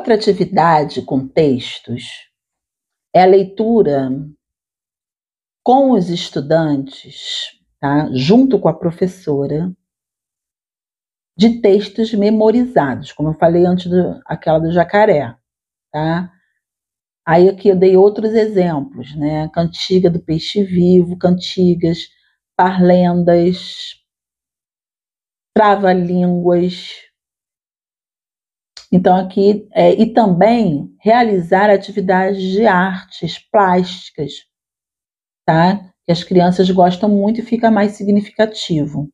outra atividade com textos é a leitura com os estudantes, tá? Junto com a professora, de textos memorizados, como eu falei antes, aquela do jacaré, tá? Aí aqui eu dei outros exemplos, né? Cantiga do peixe vivo, cantigas, parlendas, trava-línguas. Então aqui, e também realizar atividades de artes plásticas, tá? Que as crianças gostam muito e fica mais significativo.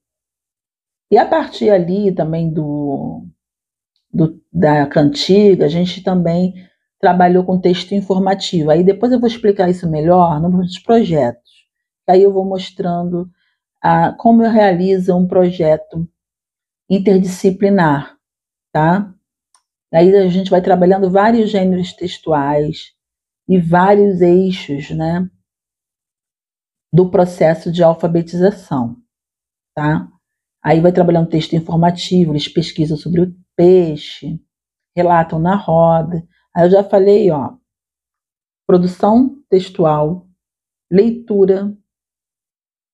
E a partir ali também da cantiga, a gente também trabalhou com texto informativo. Aí depois eu vou explicar isso melhor nos projetos. Aí eu vou mostrando como eu realizo um projeto interdisciplinar, tá? Aí a gente vai trabalhando vários gêneros textuais e vários eixos, né, do processo de alfabetização, tá? Aí vai trabalhando texto informativo, eles pesquisam sobre o peixe, relatam na roda. Aí eu já falei, ó, produção textual, leitura,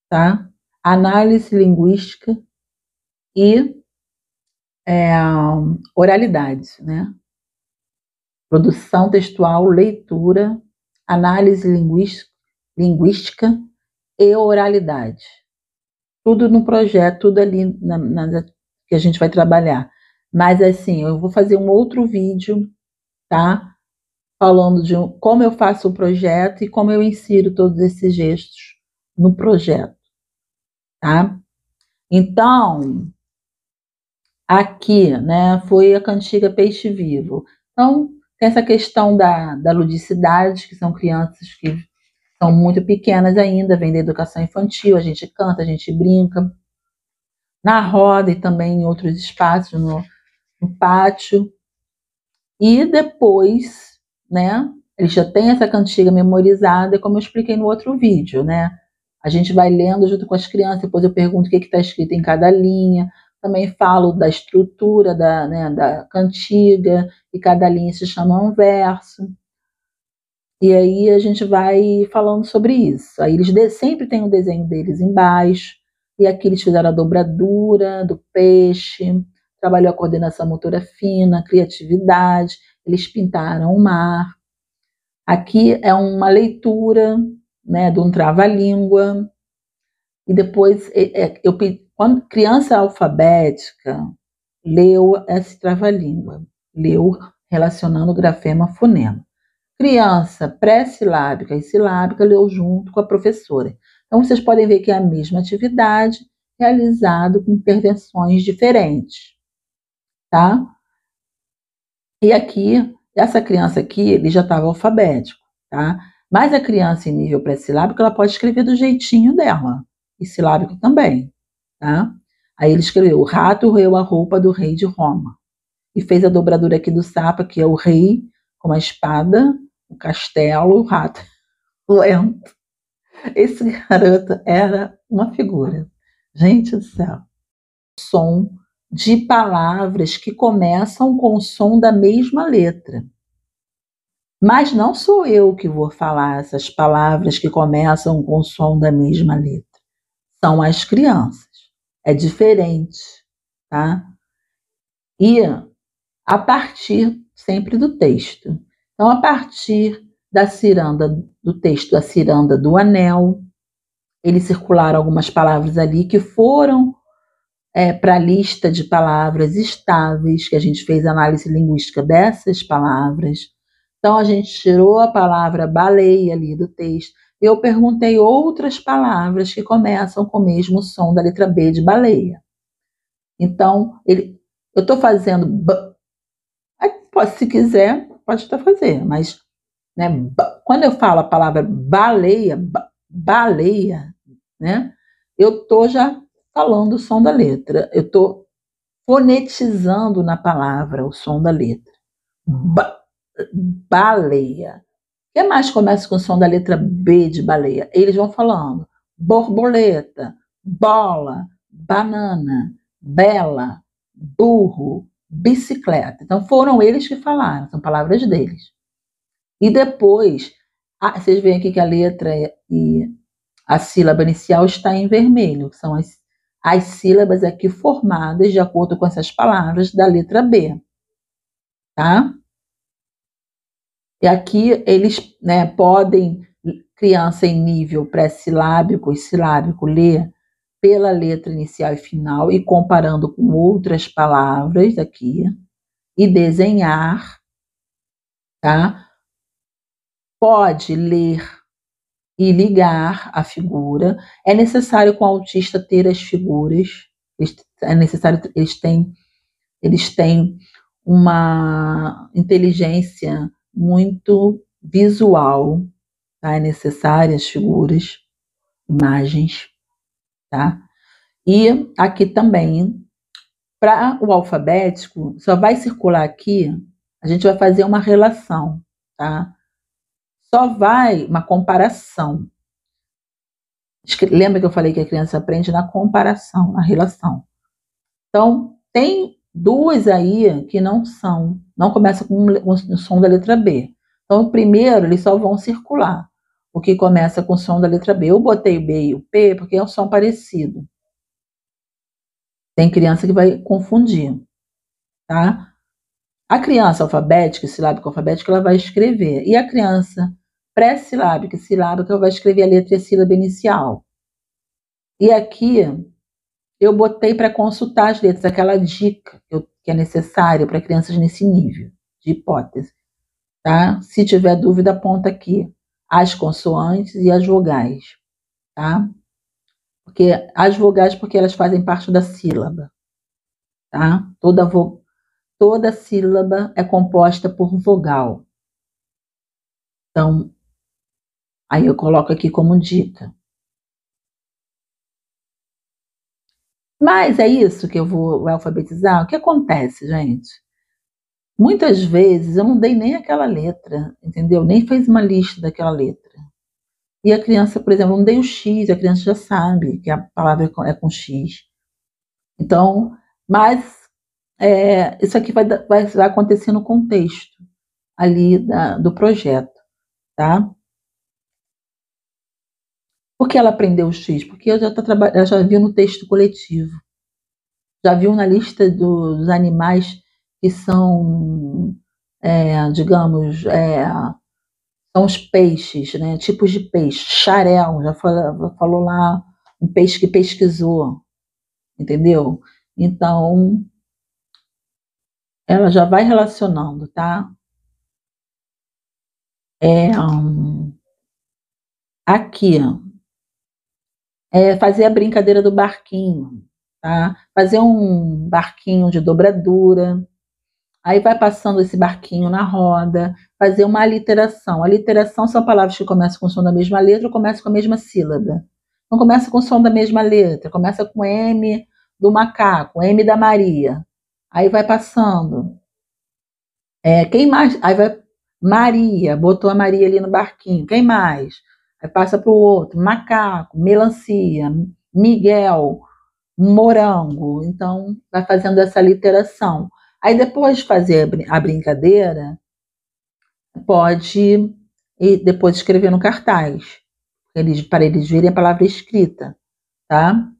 tá? Análise linguística e oralidade, né? Produção textual, leitura, análise linguística e oralidade. Tudo no projeto, tudo ali que a gente vai trabalhar. Mas assim, eu vou fazer um outro vídeo, tá? Falando de como eu faço o projeto e como eu insiro todos esses gestos no projeto, tá? Então, aqui, né, foi a cantiga Peixe Vivo. Então, tem essa questão da ludicidade, que são crianças que são muito pequenas ainda, vem da educação infantil, a gente canta, a gente brinca, na roda e também em outros espaços, no pátio. E depois, né, eles já têm essa cantiga memorizada, como eu expliquei no outro vídeo, né? A gente vai lendo junto com as crianças, depois eu pergunto o que está escrito em cada linha, também falo da estrutura da cantiga, e cada linha se chama um verso. E aí a gente vai falando sobre isso. Aí eles sempre tem o desenho deles embaixo, e aqui eles fizeram a dobradura do peixe, trabalhou a coordenação motora fina, a criatividade, eles pintaram o mar. Aqui é uma leitura, né, de um trava-língua, e depois, quando criança alfabética, leu esse trava-língua, leu relacionando grafema-fonema. Criança pré-silábica e silábica leu junto com a professora. Então, vocês podem ver que é a mesma atividade realizada com intervenções diferentes, tá? E aqui, essa criança aqui, ele já estava alfabético, tá? Mas a criança em nível pré-silábico, ela pode escrever do jeitinho dela, e silábico também, tá? Aí ele escreveu: o rato roeu a roupa do rei de Roma. E fez a dobradura aqui do sapo, que é o rei com a espada, o castelo, o rato lento. Esse garoto era uma figura. Gente do céu. Som de palavras que começam com o som da mesma letra. Mas não sou eu que vou falar essas palavras que começam com o som da mesma letra. São as crianças. É diferente, tá? E a partir sempre do texto. Então, a partir da ciranda, do texto da ciranda do anel, eles circularam algumas palavras ali que foram para a lista de palavras estáveis, que a gente fez análise linguística dessas palavras. Então, a gente tirou a palavra baleia ali do texto. Eu perguntei outras palavras que começam com o mesmo som da letra B de baleia. Então, eu estou fazendo... se quiser, pode até fazer, mas né, quando eu falo a palavra baleia, né, eu estou já falando o som da letra. Eu estou fonetizando na palavra o som da letra. Baleia. O que mais começa com o som da letra B de baleia? Eles vão falando: borboleta, bola, banana, bela, burro, bicicleta. Então foram eles que falaram, são palavras deles. E depois, vocês veem aqui que a letra e a sílaba inicial está em vermelho, que são as sílabas aqui formadas de acordo com essas palavras da letra B, tá? E aqui eles, né, podem, criança em nível pré-silábico e silábico, ler pela letra inicial e final e comparando com outras palavras aqui e desenhar, tá? Pode ler e ligar a figura. É necessário com o autista ter as figuras. É necessário, eles têm uma inteligência muito visual, tá? É necessário as figuras, imagens, tá? E aqui também, para o alfabético, só vai circular aqui, a gente vai fazer uma relação, tá? Só vai uma comparação. Lembra que eu falei que a criança aprende na comparação, na relação. Então, tem duas aí que não começam com o som da letra B. Então, o primeiro, eles só vão circular. O que começa com o som da letra B. Eu botei o B e o P porque é um som parecido. Tem criança que vai confundir, tá? A criança alfabética, silábica alfabética, ela vai escrever. E a criança pré-silábica e silábica vai escrever a letra e a sílaba inicial. E aqui eu botei para consultar as letras, aquela dica que é necessária para crianças nesse nível de hipótese, tá? Se tiver dúvida, aponta aqui as consoantes e as vogais, tá? Porque as vogais, porque elas fazem parte da sílaba, tá? Toda sílaba é composta por vogal. Então, aí eu coloco aqui como dica. Mas é isso que eu vou alfabetizar? O que acontece, gente? Muitas vezes eu não dei nem aquela letra, entendeu? Nem fez uma lista daquela letra. E a criança, por exemplo, não dei o X, a criança já sabe que a palavra é com X. Então, mas isso aqui vai acontecer no contexto ali do projeto, tá? Por que ela aprendeu o X? Porque ela já viu no texto coletivo, já viu na lista dos animais que são, digamos, são os peixes, né? Tipos de peixe. Xarel, já falou lá, um peixe que pesquisou, entendeu? Então, ela já vai relacionando, tá? Aqui, fazer a brincadeira do barquinho, tá? Fazer um barquinho de dobradura, aí vai passando esse barquinho na roda, fazer uma aliteração. Aliteração são palavras que começam com o som da mesma letra ou começam com a mesma sílaba. Não começa com o som da mesma letra, começa com M do macaco, M da Maria. Aí vai passando. Quem mais? Aí vai Maria, botou a Maria ali no barquinho. Quem mais? Aí passa para o outro, macaco, melancia, Miguel, morango. Então, vai fazendo essa literação. Aí, depois de fazer a brincadeira, pode depois escrever no cartaz, para eles verem a palavra escrita, tá?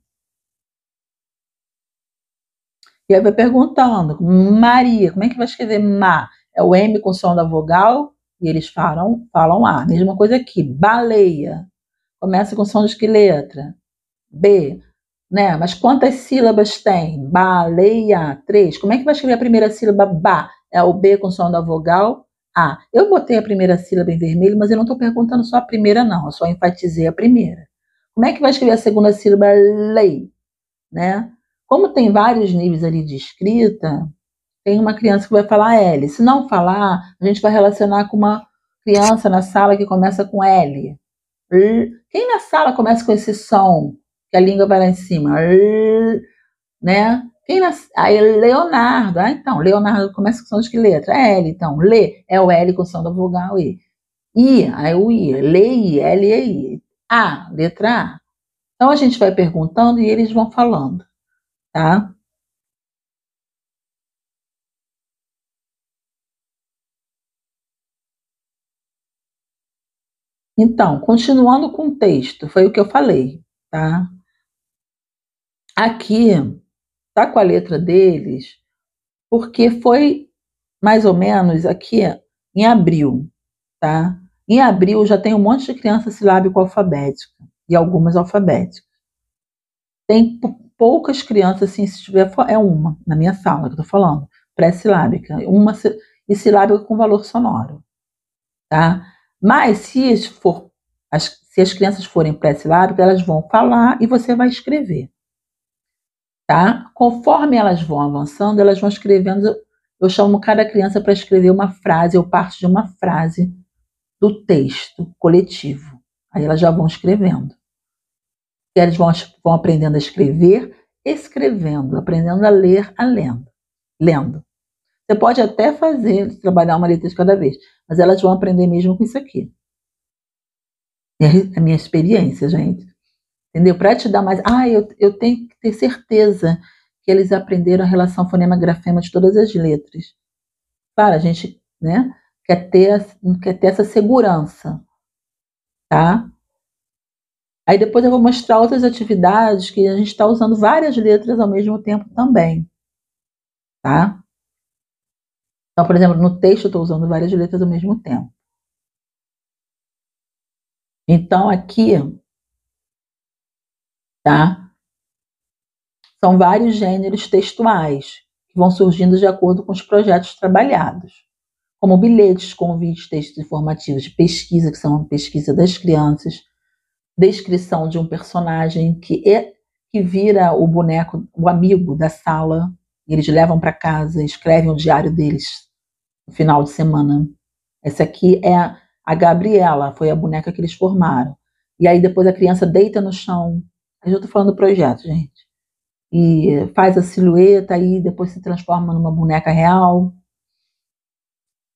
E aí vai perguntando, Maria, como é que vai escrever Ma? É o M com som da vogal e eles falam A. Mesma coisa aqui, baleia. Começa com som de que letra? B, né? Mas quantas sílabas tem? Baleia, 3. Como é que vai escrever a primeira sílaba? Ba. É o B com som da vogal? A. Eu botei a primeira sílaba em vermelho, mas eu não estou perguntando só a primeira, não. Eu só enfatizei a primeira. Como é que vai escrever a segunda sílaba? Lei, né? Como tem vários níveis ali de escrita, tem uma criança que vai falar L. Se não falar, a gente vai relacionar com uma criança na sala que começa com L. Quem na sala começa com esse som, que a língua vai lá em cima? Né? Aí Leonardo. Então, Leonardo começa com som de que letra? L. Então, Lê é o L com som da vogal E. I, aí o I. Lei, L, E, I. A, letra A. Então, a gente vai perguntando e eles vão falando, tá? Então, continuando com o texto, foi o que eu falei, tá? Aqui tá com a letra deles, porque foi mais ou menos aqui em abril, tá? Em abril já tem um monte de criança silábico-alfabética e algumas alfabéticas. Tem poucas crianças, assim, se tiver, é uma na minha sala que eu tô falando, pré-silábica, uma e silábica com valor sonoro, tá? Mas se as crianças forem pré-silábicas, elas vão falar e você vai escrever, tá? Conforme elas vão avançando, elas vão escrevendo. Eu chamo cada criança para escrever uma frase ou parte de uma frase do texto coletivo. Aí elas já vão escrevendo. E elas vão aprendendo a escrever, escrevendo, aprendendo a ler, lendo. Você pode até trabalhar uma letra de cada vez, mas elas vão aprender mesmo com isso aqui. É a minha experiência, gente. Entendeu? Para te dar mais. Eu tenho que ter certeza que eles aprenderam a relação fonema-grafema de todas as letras. Claro, a gente, né, quer ter essa segurança, tá? Aí depois eu vou mostrar outras atividades que a gente está usando várias letras ao mesmo tempo também, tá? Então, por exemplo, no texto eu estou usando várias letras ao mesmo tempo. Então, aqui, tá? São vários gêneros textuais que vão surgindo de acordo com os projetos trabalhados, como bilhetes, convites, textos informativos de pesquisa, que são a pesquisa das crianças, descrição de um personagem que vira o boneco, o amigo da sala, e eles levam para casa, escrevem o diário deles no final de semana. Essa aqui é a Gabriela, foi a boneca que eles formaram. E aí depois a criança deita no chão. Eu já estou falando do projeto, gente. E faz a silhueta e depois se transforma numa boneca real.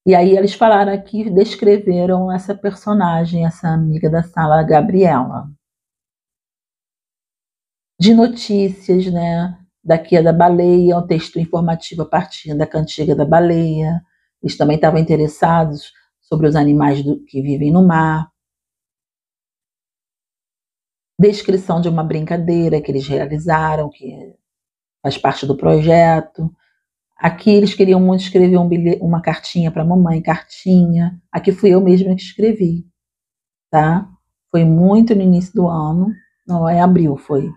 E aí eles falaram aqui, descreveram essa personagem, essa amiga da sala, a Gabriela. De notícias, né? Daqui é da baleia, um texto informativo a partir da cantiga da baleia. Eles também estavam interessados sobre os animais que vivem no mar. Descrição de uma brincadeira que eles realizaram, que faz parte do projeto. Aqui eles queriam muito escrever uma cartinha para a mamãe, cartinha. Aqui fui eu mesma que escrevi, tá? Foi muito no início do ano, não é abril, foi.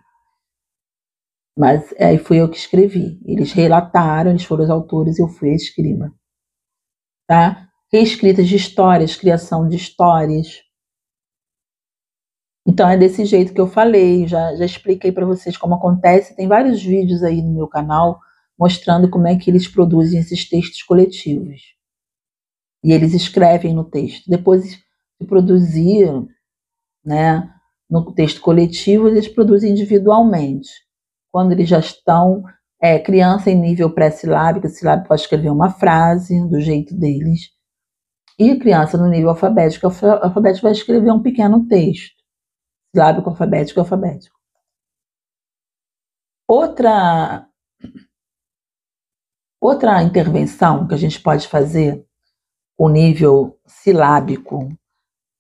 Mas aí fui eu que escrevi. Eles relataram, eles foram os autores e eu fui a escriba, tá? Reescritas de histórias, criação de histórias. Então é desse jeito que eu falei, já expliquei para vocês como acontece. Tem vários vídeos aí no meu canal mostrando como é que eles produzem esses textos coletivos. E eles escrevem no texto. Depois de produzir, né, no texto coletivo, eles produzem individualmente. Quando eles já estão criança em nível pré-silábico, silábico pode escrever uma frase do jeito deles. E a criança no nível alfabético vai escrever um pequeno texto. Silábico, alfabético, alfabético. Outra intervenção que a gente pode fazer com nível silábico,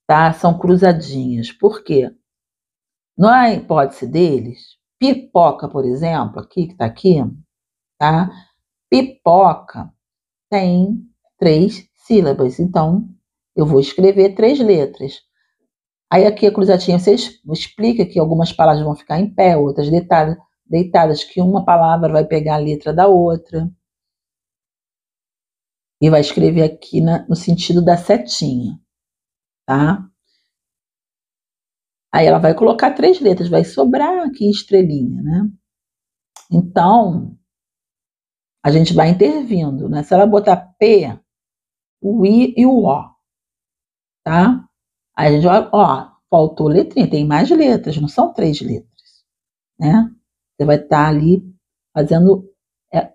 tá? São cruzadinhas. Por quê? Na hipótese deles, pipoca, por exemplo, aqui que está aqui, tá? Pipoca tem 3 sílabas, então eu vou escrever 3 letras. Aí aqui a cruzadinha, você explica que algumas palavras vão ficar em pé, outras deitadas, que uma palavra vai pegar a letra da outra. E vai escrever aqui no sentido da setinha, tá? Aí ela vai colocar 3 letras, vai sobrar aqui estrelinha, né? Então, a gente vai intervindo, né? Se ela botar P, o I e o O, tá? Aí a gente vai, faltou letrinha, tem mais letras, não são 3 letras, né? Você vai estar ali fazendo,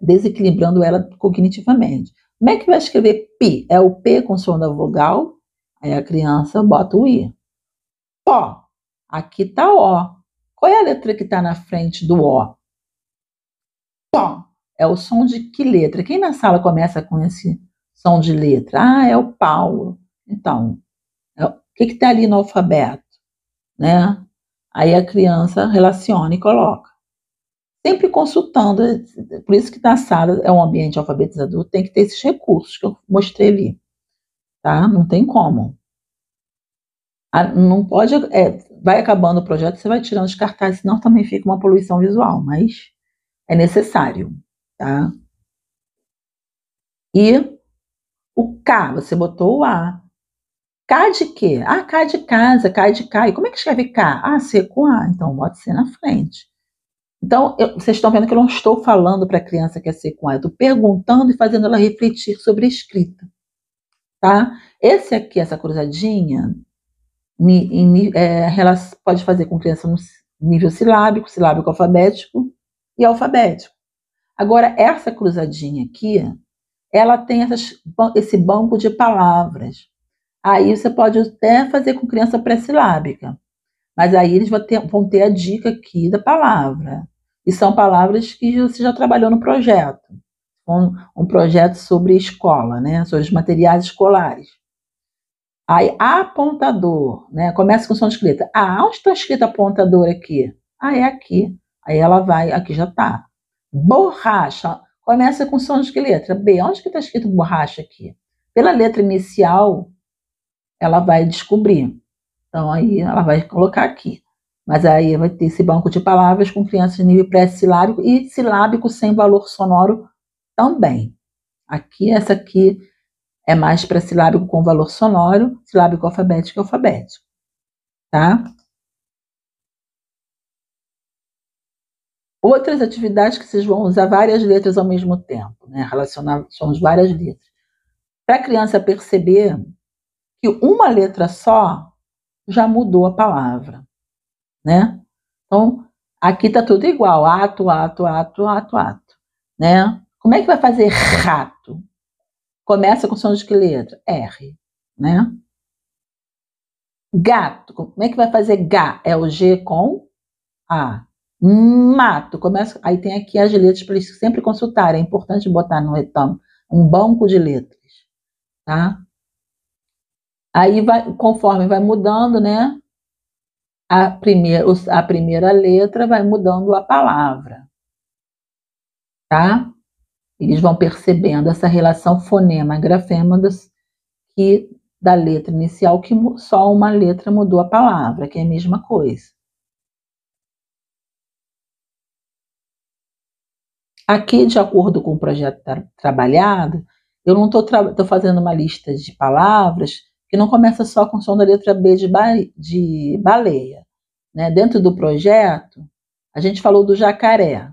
desequilibrando ela cognitivamente. Como é que vai escrever P? É o P com som da vogal, aí a criança bota o I. Ó, aqui tá O. Qual é a letra que está na frente do O? Pó. É o som de que letra? Quem na sala começa com esse som de letra? É o Paulo. Então, que está ali no alfabeto, né? Aí a criança relaciona e coloca. Sempre consultando, por isso que na sala é um ambiente alfabetizador, tem que ter esses recursos que eu mostrei ali, tá? Não tem como. Não pode, vai acabando o projeto, você vai tirando os cartazes, senão também fica uma poluição visual, mas é necessário, tá? E o K, você botou o A. K de quê? Ah, K de casa, K de K. E como é que escreve K? Ah, C com A, então bota C na frente. Então, vocês estão vendo que eu não estou falando para a criança que é C com A, eu estou perguntando e fazendo ela refletir sobre a escrita, tá? Esse aqui, essa cruzadinha, pode fazer com criança no nível silábico, silábico alfabético e alfabético. Agora, essa cruzadinha aqui, ela tem esse banco de palavras. Aí você pode até fazer com criança pré-silábica, mas aí eles vão ter a dica aqui da palavra. E são palavras que você já trabalhou no projeto. Um projeto sobre escola, né? Sobre os materiais escolares. Aí, apontador, né? Começa com som de escrita. Ah, onde está escrito apontador aqui? Ah, é aqui. Aí ela vai, aqui já está. Borracha. Começa com som de letra? B. Onde que está escrito borracha aqui? Pela letra inicial, ela vai descobrir. Então, aí ela vai colocar aqui. Mas aí vai ter esse banco de palavras com crianças de nível pré-silábico e silábico sem valor sonoro também. Aqui, essa aqui é mais para silábico com valor sonoro, silábico alfabético e alfabético. Tá? Outras atividades que vocês vão usar várias letras ao mesmo tempo, né? Relacionar somos várias letras. Para a criança perceber que uma letra só já mudou a palavra, né? Então, aqui está tudo igual, ato, ato, ato, ato, ato, né? Como é que vai fazer rato? Começa com som de que letra? R, né? Gato, como é que vai fazer G? É o G com A. Mato, começa, aí tem aqui as letras para eles sempre consultarem, é importante botar no retângulo um banco de letras, tá? Aí vai, conforme vai mudando, né? A primeira letra vai mudando a palavra, tá? Eles vão percebendo essa relação fonema-grafema da letra inicial, que só uma letra mudou a palavra, que é a mesma coisa. Aqui, de acordo com o projeto trabalhado, eu não estou fazendo uma lista de palavras que não começa só com o som da letra B de baleia. Né? Dentro do projeto, a gente falou do jacaré.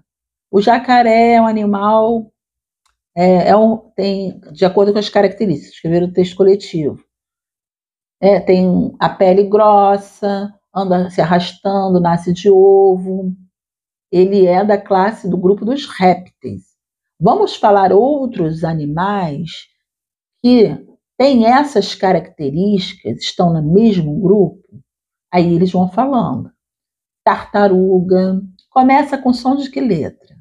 O jacaré é um animal, tem, de acordo com as características, escrever o texto coletivo. Tem a pele grossa, anda se arrastando, nasce de ovo. Ele é da classe do grupo dos répteis. Vamos falar outros animais que têm essas características, estão no mesmo grupo? Aí eles vão falando. Tartaruga, começa com som de que letra?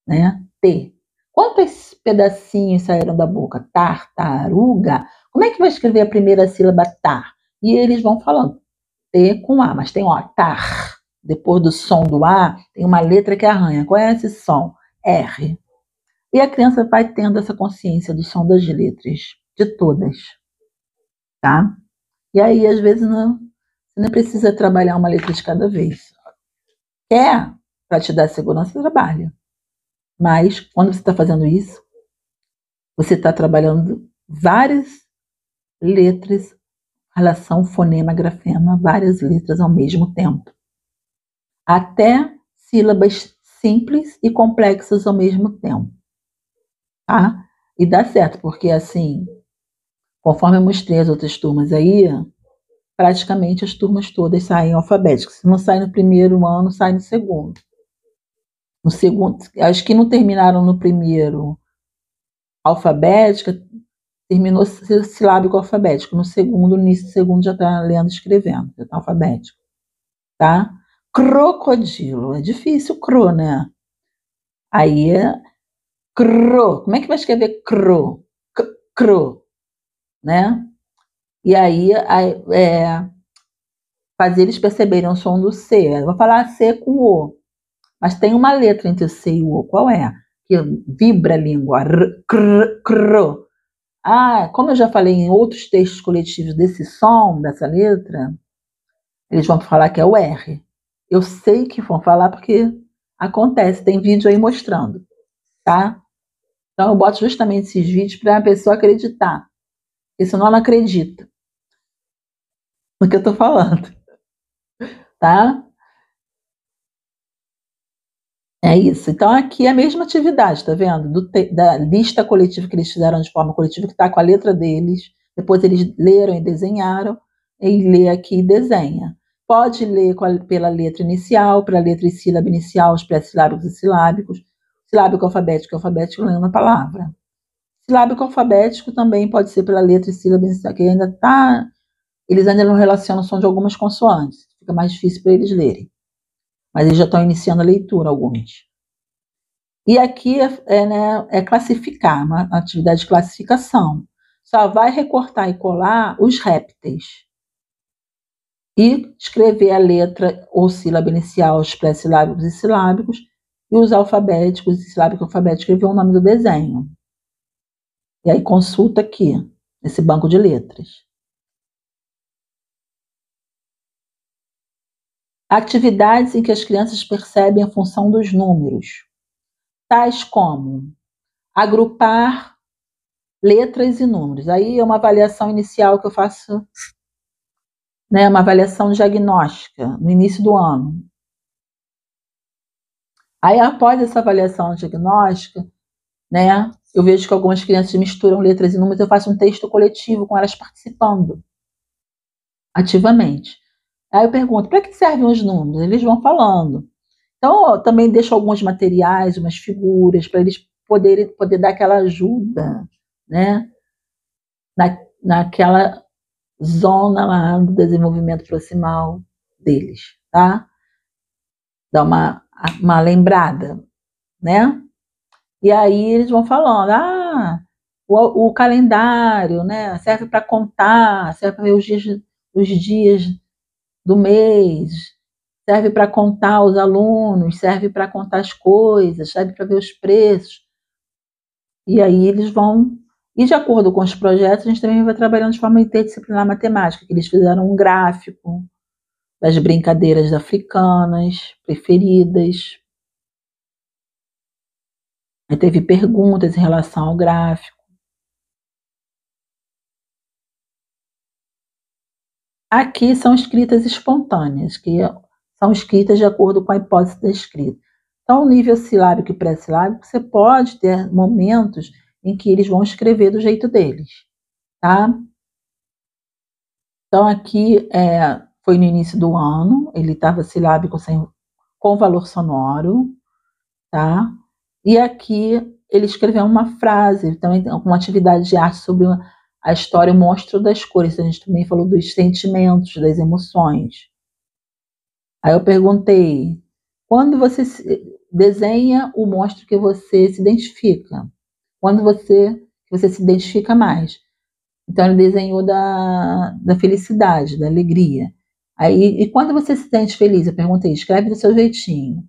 Né? T. Quantos pedacinhos saíram da boca? Tartaruga. Como é que vai escrever a primeira sílaba tar? E eles vão falando. T com A, mas tem ó, tar. Depois do som do A, tem uma letra que arranha. Qual é esse som? R. E a criança vai tendo essa consciência do som das letras, de todas. Tá? E aí, às vezes, você não precisa trabalhar uma letra de cada vez. Quer, para te dar segurança, trabalha. Mas, quando você está fazendo isso, você está trabalhando várias letras, relação fonema-grafema, várias letras ao mesmo tempo. Até sílabas simples e complexas ao mesmo tempo. Tá? E dá certo, porque assim, conforme eu mostrei as outras turmas aí, praticamente as turmas todas saem alfabéticas. Se não sai no primeiro ano, sai no segundo. No segundo, as que não terminaram no primeiro alfabética, terminou silábico alfabético. No segundo, no início do segundo, já está lendo e escrevendo, já está alfabético. Tá? Crocodilo. É difícil, cro, né? Aí é cro. Como é que vai escrever cro? Cro, né? E aí, fazer eles perceberem o som do C. Eu vou falar C com O, mas tem uma letra entre o C e o O. Qual é? Que vibra a língua. R, cr, cr. Como eu já falei em outros textos coletivos desse som, dessa letra, eles vão falar que é o R. Eu sei que vão falar porque acontece, tem vídeo aí mostrando, tá? Então eu boto justamente esses vídeos para a pessoa acreditar, porque senão ela não acredita no que eu estou falando, tá? É isso. Então aqui é a mesma atividade, tá vendo? Da lista coletiva que eles fizeram de forma coletiva, que está com a letra deles, depois eles leram e desenharam, e lê aqui e desenha. Pode ler pela letra inicial, pela letra e sílaba inicial, os pré-silábicos e silábicos, silábico alfabético lendo a palavra. Silábico alfabético também pode ser pela letra e sílaba inicial, que ainda tá, eles ainda não relacionam o som de algumas consoantes, fica mais difícil para eles lerem. Mas eles já estão iniciando a leitura, alguns. E aqui é classificar, uma atividade de classificação. Só vai recortar e colar os répteis. E escrever a letra ou sílaba inicial, os pré-silábicos e silábicos, e os alfabéticos e silábico alfabético, escrever o nome do desenho. E aí consulta aqui, nesse banco de letras. Atividades em que as crianças percebem a função dos números, tais como agrupar letras e números. Aí é uma avaliação inicial que eu faço, né, uma avaliação diagnóstica no início do ano. Aí, após essa avaliação diagnóstica, né, eu vejo que algumas crianças misturam letras e números, eu faço um texto coletivo com elas participando ativamente. Aí eu pergunto, para que servem os números? Eles vão falando. Então, eu também deixo alguns materiais, umas figuras, para eles poder dar aquela ajuda, né, naquela zona lá do desenvolvimento proximal deles, tá? Dá uma lembrada, né? E aí eles vão falando, o calendário, né? Serve para contar, serve para ver os dias do mês, serve para contar os alunos, serve para contar as coisas, serve para ver os preços. E aí eles vão, e de acordo com os projetos, a gente também vai trabalhando de forma interdisciplinar matemática, que eles fizeram um gráfico das brincadeiras africanas preferidas. Aí teve perguntas em relação ao gráfico. Aqui são escritas espontâneas, que são escritas de acordo com a hipótese da escrita. Então, nível silábico e pré-silábico, você pode ter momentos em que eles vão escrever do jeito deles, tá? Então, aqui foi no início do ano, ele estava silábico com valor sonoro, tá? E aqui ele escreveu uma frase, também uma atividade de arte sobre a história, o monstro das cores. A gente também falou dos sentimentos, das emoções. Aí eu perguntei, quando você desenha o monstro que você se identifica? Quando você se identifica mais? Então ele desenhou da felicidade, da alegria. Aí, e quando você se sente feliz? Eu perguntei, escreve do seu jeitinho.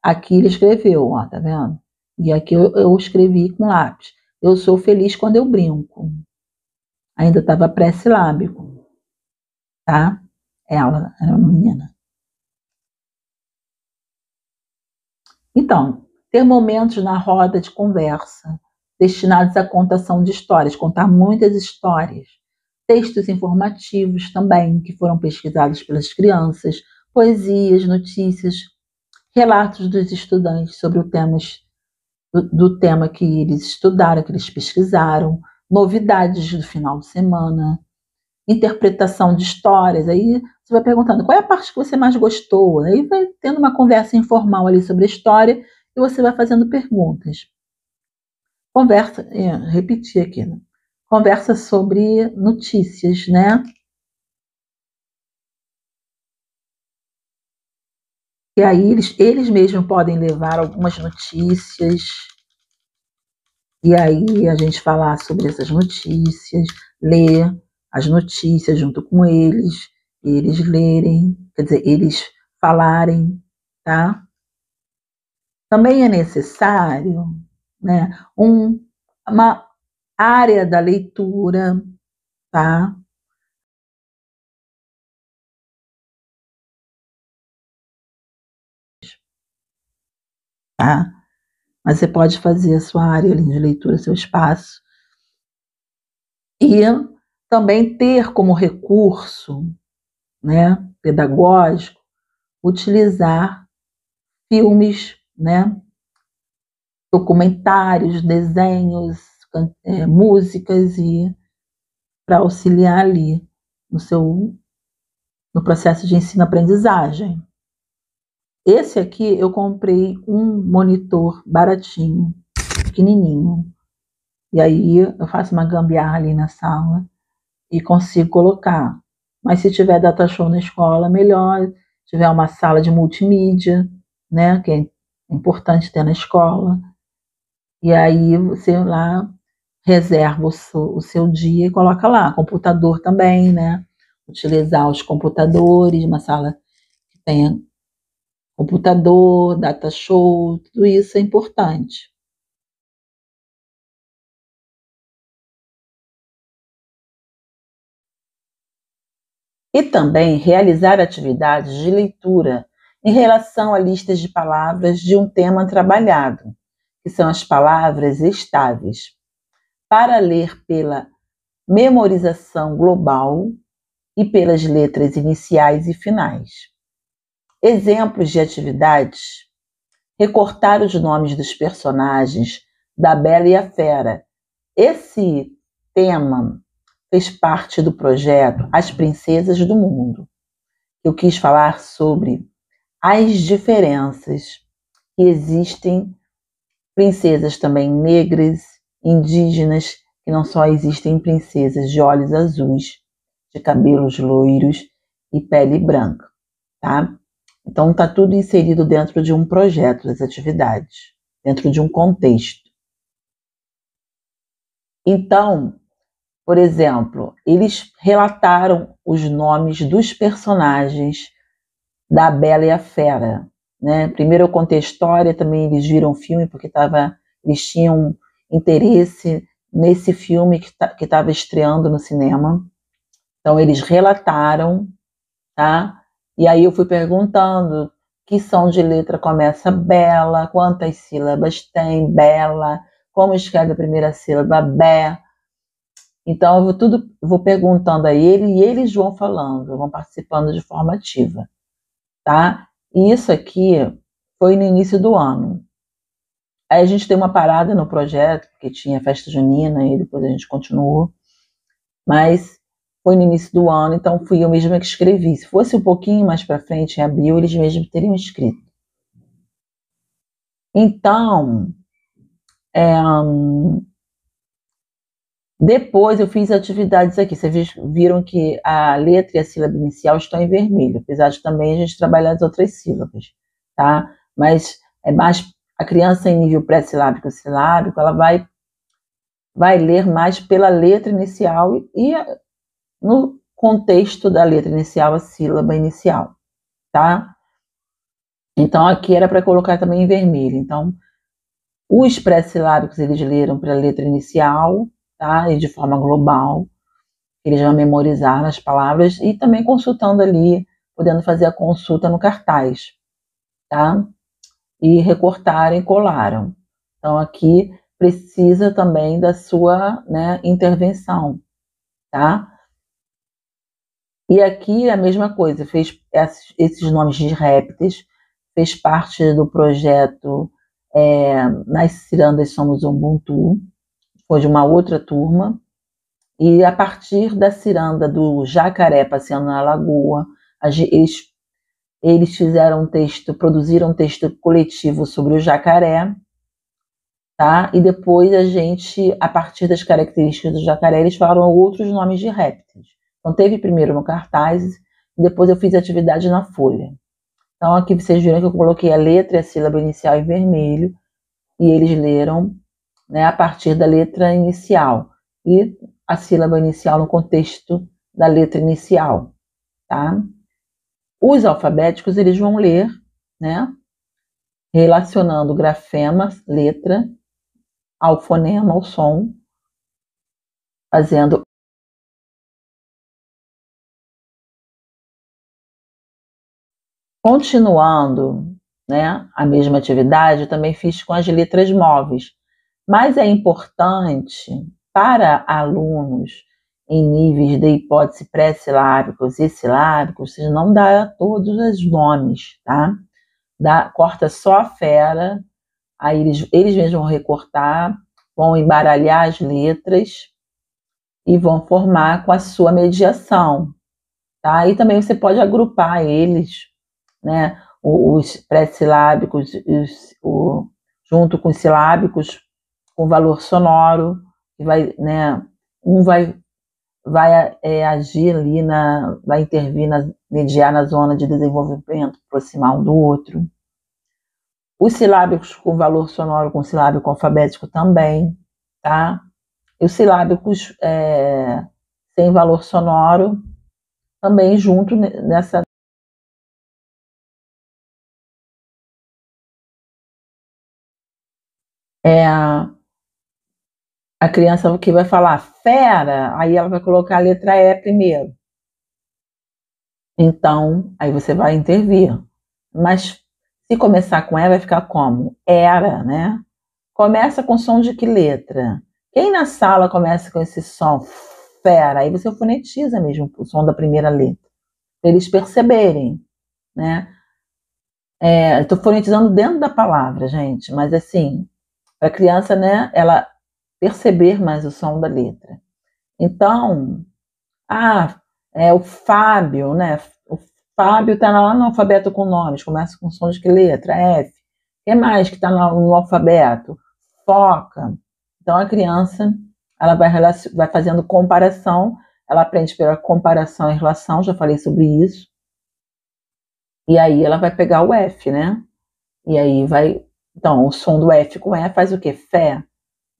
Aqui ele escreveu, ó, tá vendo? E aqui eu escrevi com lápis. Eu sou feliz quando eu brinco. Ainda estava pré-silábico, tá? Ela era uma menina. Então, ter momentos na roda de conversa destinados à contação de histórias, contar muitas histórias. Textos informativos também, que foram pesquisados pelas crianças, poesias, notícias, relatos dos estudantes sobre do tema que eles estudaram, que eles pesquisaram, novidades do final de semana, interpretação de histórias. Aí você vai perguntando qual é a parte que você mais gostou. Aí vai tendo uma conversa informal ali sobre a história e você vai fazendo perguntas. Conversa, repetir aqui, né? Conversa sobre notícias, né? E aí eles mesmos podem levar algumas notícias, e aí a gente falar sobre essas notícias, ler as notícias junto com eles lerem, quer dizer, eles falarem, tá? Também é necessário, né, uma área da leitura, tá? Tá? Mas você pode fazer a sua área de leitura, seu espaço, e também ter como recurso, né, pedagógico, utilizar filmes, né, documentários, desenhos, músicas, e para auxiliar ali no processo de ensino-aprendizagem. Esse aqui eu comprei um monitor baratinho, pequenininho, e aí eu faço uma gambiarra ali na sala e consigo colocar. Mas se tiver data show na escola, melhor. Se tiver uma sala de multimídia, né, que é importante ter na escola. E aí você lá reserva o seu dia e coloca lá. Computador também, né? Utilizar os computadores, uma sala que tenha computador, data show, tudo isso é importante. E também realizar atividades de leitura em relação a listas de palavras de um tema trabalhado, que são as palavras estáveis, para ler pela memorização global e pelas letras iniciais e finais. Exemplos de atividades: recortar os nomes dos personagens da Bela e a Fera. Esse tema fez parte do projeto As Princesas do Mundo. Eu quis falar sobre as diferenças que existem, princesas também negras, indígenas, que não só existem princesas de olhos azuis, de cabelos loiros e pele branca, tá? Então está tudo inserido dentro de um projeto das atividades, dentro de um contexto. Então, por exemplo, eles relataram os nomes dos personagens da Bela e a Fera, né? Primeiro eu contei a história, também eles viram o filme porque eles tinham interesse nesse filme que estava estreando no cinema. Então eles relataram, tá? E aí eu fui perguntando que som de letra começa Bela, quantas sílabas tem Bela, como escreve a primeira sílaba Bé. Então eu vou perguntando a ele e eles vão falando, vão participando de forma ativa, tá? E isso aqui foi no início do ano. Aí a gente deu uma parada no projeto, porque tinha festa junina e depois a gente continuou. Mas foi no início do ano, então fui eu mesma que escrevi. Se fosse um pouquinho mais para frente, em abril, eles mesmos teriam escrito. Então, depois eu fiz atividades aqui. Vocês viram que a letra e a sílaba inicial estão em vermelho, apesar de também a gente trabalhar as outras sílabas, tá? Mas é mais a criança em nível pré-silábico e silábico, ela vai ler mais pela letra inicial e no contexto da letra inicial, a sílaba inicial, tá? Então aqui era para colocar também em vermelho. Então, os pré-silábicos eles leram pela letra inicial, tá? E de forma global, eles vão memorizar as palavras e também consultando ali, podendo fazer a consulta no cartaz, tá? E recortaram e colaram. Então aqui precisa também da sua, né, intervenção, tá? E aqui a mesma coisa, fez esses nomes de répteis, fez parte do projeto Nas Cirandas Somos Ubuntu, foi de uma outra turma, e a partir da ciranda do jacaré passeando na lagoa, eles fizeram um texto, produziram um texto coletivo sobre o jacaré, tá? E depois a partir das características do jacaré, eles falaram outros nomes de répteis. Então teve primeiro no cartaz, e depois eu fiz atividade na folha. Então aqui vocês viram que eu coloquei a letra e a sílaba inicial em vermelho, e eles leram, né, a partir da letra inicial. E a sílaba inicial no contexto da letra inicial, tá? Os alfabéticos, eles vão ler, né, relacionando o grafema, letra, ao fonema, ao som, fazendo. Continuando, né, a mesma atividade, eu também fiz com as letras móveis, mas é importante para alunos em níveis de hipótese pré-silábicos e silábicos, você não dá todos os nomes, tá? Corta só a fera, aí eles mesmos vão recortar, vão embaralhar as letras e vão formar com a sua mediação, tá? E também você pode agrupar eles, né? Os pré-silábicos junto com os silábicos com valor sonoro, que vai, né? Um vai agir ali vai intervir, mediar na zona de desenvolvimento proximal do outro. Os silábicos com valor sonoro com silábico alfabético também, tá? E os silábicos sem valor sonoro também junto nessa. A criança que vai falar fera, aí ela vai colocar a letra E primeiro. Então, aí você vai intervir. Mas se começar com E, vai ficar como? Era, né? Começa com som de que letra? Quem na sala começa com esse som? Fera. Aí você fonetiza mesmo o som da primeira letra. Para eles perceberem, né? Estou fonetizando dentro da palavra, gente. Mas assim, para a criança, né? Ela perceber mais o som da letra. Então, o Fábio, né? O Fábio está lá no alfabeto com nomes, começa com som de que letra? F. O que mais que está no alfabeto? Foca. Então, a criança, ela vai fazendo comparação, ela aprende pela comparação e relação, já falei sobre isso. E aí ela vai pegar o F, né? E aí vai. Então, o som do F com E faz o quê? Fé.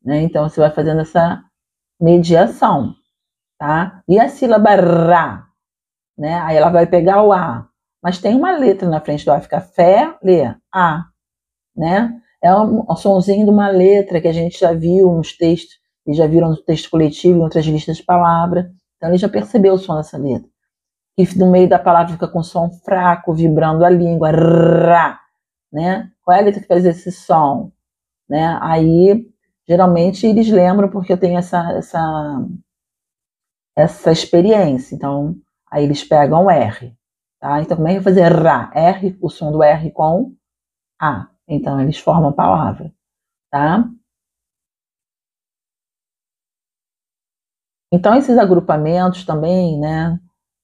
Né? Então, você vai fazendo essa mediação, tá? E a sílaba Rá, né? Aí ela vai pegar o A, mas tem uma letra na frente do A, fica fé, lê, A, né? É um sonzinho de uma letra que a gente já viu nos textos, e já viram no texto coletivo, em outras listas de palavras, então ele já percebeu o som dessa letra. E no meio da palavra fica com som fraco, vibrando a língua, Rá, né? Qual é a letra que faz esse som? Né? Aí, geralmente, eles lembram porque eu tenho essa experiência. Então, aí eles pegam o R. Tá? Então, como é que vai fazer Rá? R, o som do R com A. Então, eles formam a palavra. Tá? Então, esses agrupamentos também, né,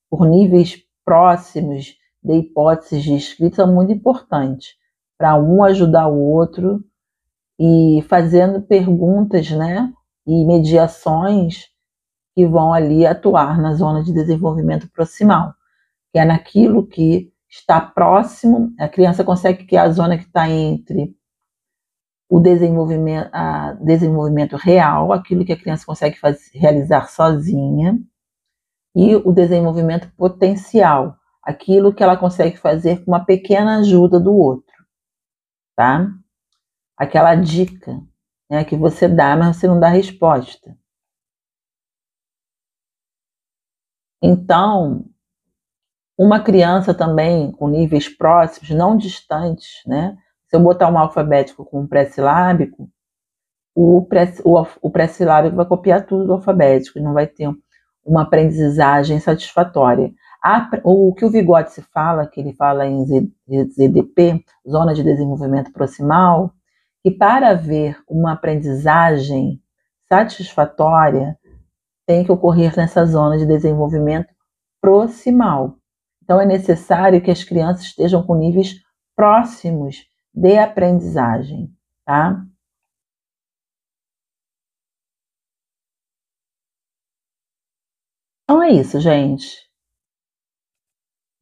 por níveis próximos de hipóteses de escrita, são muito importantes para um ajudar o outro e fazendo perguntas, né, e mediações que vão ali atuar na zona de desenvolvimento proximal, que é naquilo que está próximo, a criança consegue que a zona que está entre o desenvolvimento real, aquilo que a criança consegue realizar sozinha, e o desenvolvimento potencial, aquilo que ela consegue fazer com uma pequena ajuda do outro, tá? Aquela dica, né, que você dá, mas você não dá resposta. Então, uma criança também com níveis próximos, não distantes, né? Se eu botar um alfabético com um pré-silábico, o pré-silábico vai copiar tudo do alfabético e não vai ter uma aprendizagem satisfatória. O que o Vygotsky fala, que ele fala em ZDP, Zona de Desenvolvimento Proximal, que para haver uma aprendizagem satisfatória, tem que ocorrer nessa zona de desenvolvimento proximal. Então, é necessário que as crianças estejam com níveis próximos de aprendizagem, tá? Então é isso, gente.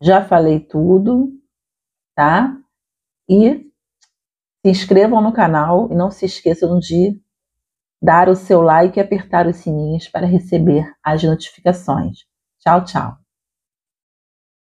Já falei tudo, tá? E se inscrevam no canal e não se esqueçam de dar o seu like e apertar os sininhos para receber as notificações. Tchau, tchau!